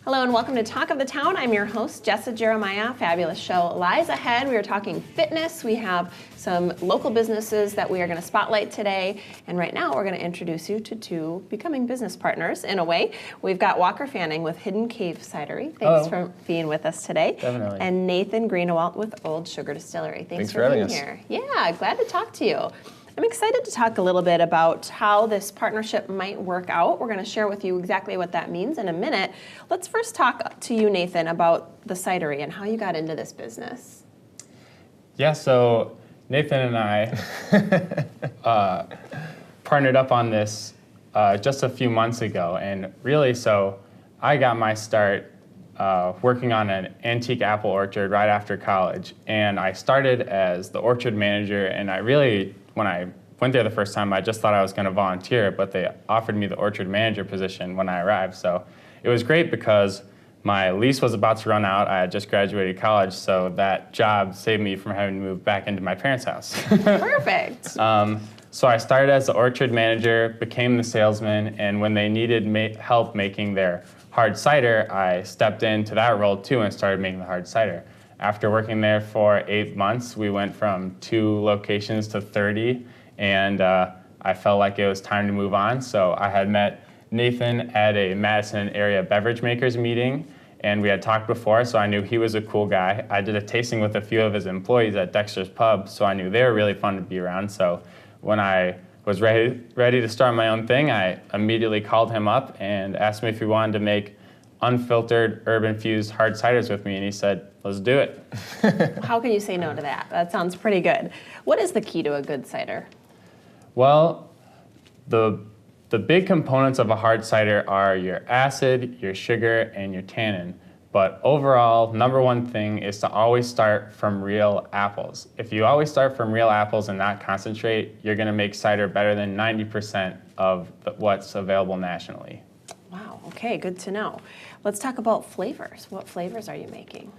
Hello and welcome to Talk of the Town. I'm your host, Jessa Jeremiah. Fabulous show lies ahead. We are talking fitness. We have some local businesses that we are going to spotlight today. And right now we're going to introduce you to two becoming business partners in a way. We've got Walker Fanning with Hidden Cave Cidery. Thanks for being with us today. Definitely. And Nathan Greenewalt with Old Sugar Distillery. Thanks for having being us here. Yeah, glad to talk to you. I'm excited to talk a little bit about how this partnership might work out. We're going to share with you exactly what that means in a minute. Let's first talk to you, Nathan, about the cidery and how you got into this business. Yeah, so Nathan and I partnered up on this just a few months ago. And really, so I got my start working on an antique apple orchard right after college. And I started as the orchard manager, and when I went there the first time, I just thought I was going to volunteer, but they offered me the orchard manager position when I arrived. So it was great because my lease was about to run out. I had just graduated college, so that job saved me from having to move back into my parents' house. Perfect. So I started as the orchard manager, became the salesman, and when they needed help making their hard cider, I stepped into that role too and started making the hard cider. After working there for 8 months, we went from 2 locations to 30, and I felt like it was time to move on. So I had met Nathan at a Madison area beverage makers meeting, and we had talked before, so I knew he was a cool guy. I did a tasting with a few of his employees at Dexter's Pub, so I knew they were really fun to be around. So when I was ready to start my own thing, I immediately called him up and asked him if he wanted to make unfiltered, herb-infused hard ciders with me, and he said, let's do it. How can you say no to that? That sounds pretty good. What is the key to a good cider? Well, the big components of a hard cider are your acid, your sugar, and your tannin. But overall, number one thing is to always start from real apples. If you always start from real apples and not concentrate, you're going to make cider better than 90% of what's available nationally. Wow, okay, good to know. Let's talk about flavors. What flavors are you making?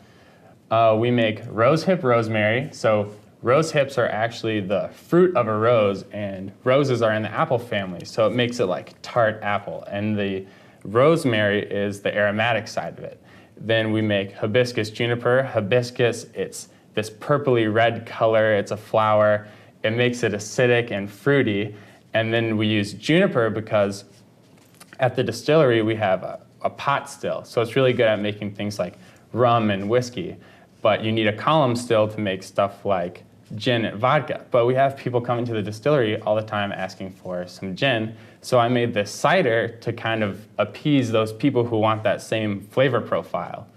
We make rose hip rosemary. So rose hips are actually the fruit of a rose, and roses are in the apple family, so it makes it like tart apple. And the rosemary is the aromatic side of it. Then we make hibiscus juniper. Hibiscus, it's this purpley red color. It's a flower. It makes it acidic and fruity. And then we use juniper because at the distillery we have a pot still. So it's really good at making things like rum and whiskey. But you need a column still to make stuff like gin and vodka. But we have people coming to the distillery all the time asking for some gin. So I made this cider to kind of appease those people who want that same flavor profile.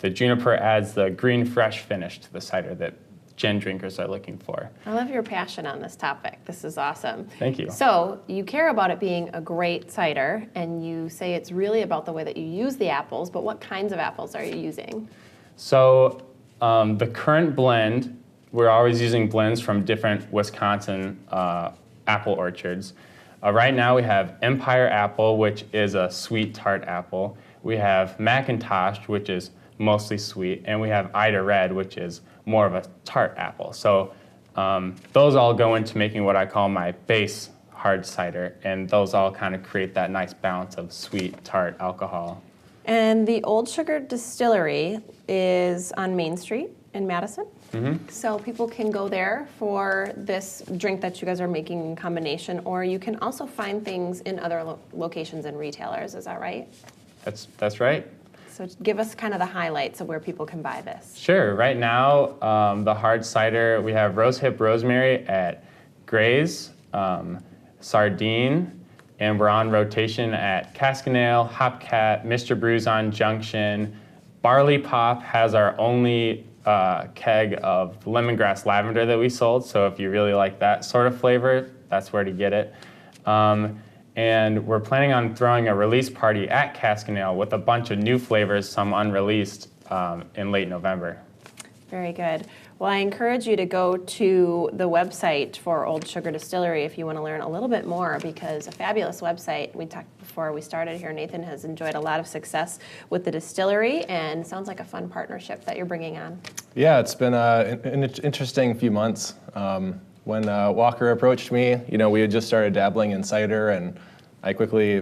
The juniper adds the green, fresh finish to the cider that gin drinkers are looking for. I love your passion on this topic. This is awesome. Thank you. So you care about it being a great cider, and you say it's really about the way that you use the apples, but what kinds of apples are you using? So the current blend, we're always using blends from different Wisconsin apple orchards. Right now we have Empire Apple, which is a sweet tart apple. We have McIntosh, which is mostly sweet, and we have Ida Red, which is more of a tart apple. So those all go into making what I call my base hard cider, and those all kind of create that nice balance of sweet, tart, alcohol. And the Old Sugar Distillery is on Main Street in Madison. Mm-hmm. So people can go there for this drink that you guys are making in combination, or you can also find things in other locations and retailers. Is that right? That's right. So give us kind of the highlights of where people can buy this. Sure. Right now, the hard cider, we have Rose Hip Rosemary at Gray's, Sardine, and we're on rotation at Cascanail, Hopcat, Mr. Brews on Junction. Barley Pop has our only keg of lemongrass lavender that we sold, so if you really like that sort of flavor, that's where to get it. And we're planning on throwing a release party at Cascanail with a bunch of new flavors, some unreleased, in late November. Very good. Well, I encourage you to go to the website for Old Sugar Distillery if you want to learn a little bit more, because a fabulous website. We talked before we started here. Nathan has enjoyed a lot of success with the distillery, and sounds like a fun partnership that you're bringing on. Yeah, it's been an interesting few months. When Walker approached me, we had just started dabbling in cider and I quickly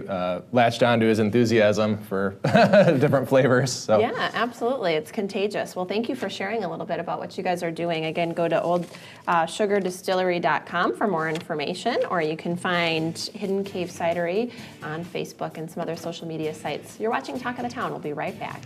latched onto his enthusiasm for different flavors. So. Yeah, absolutely. It's contagious. Well, thank you for sharing a little bit about what you guys are doing. Again, go to oldsugardistillery.com for more information, or you can find Hidden Cave Cidery on Facebook and some other social media sites. You're watching Talk of the Town. We'll be right back.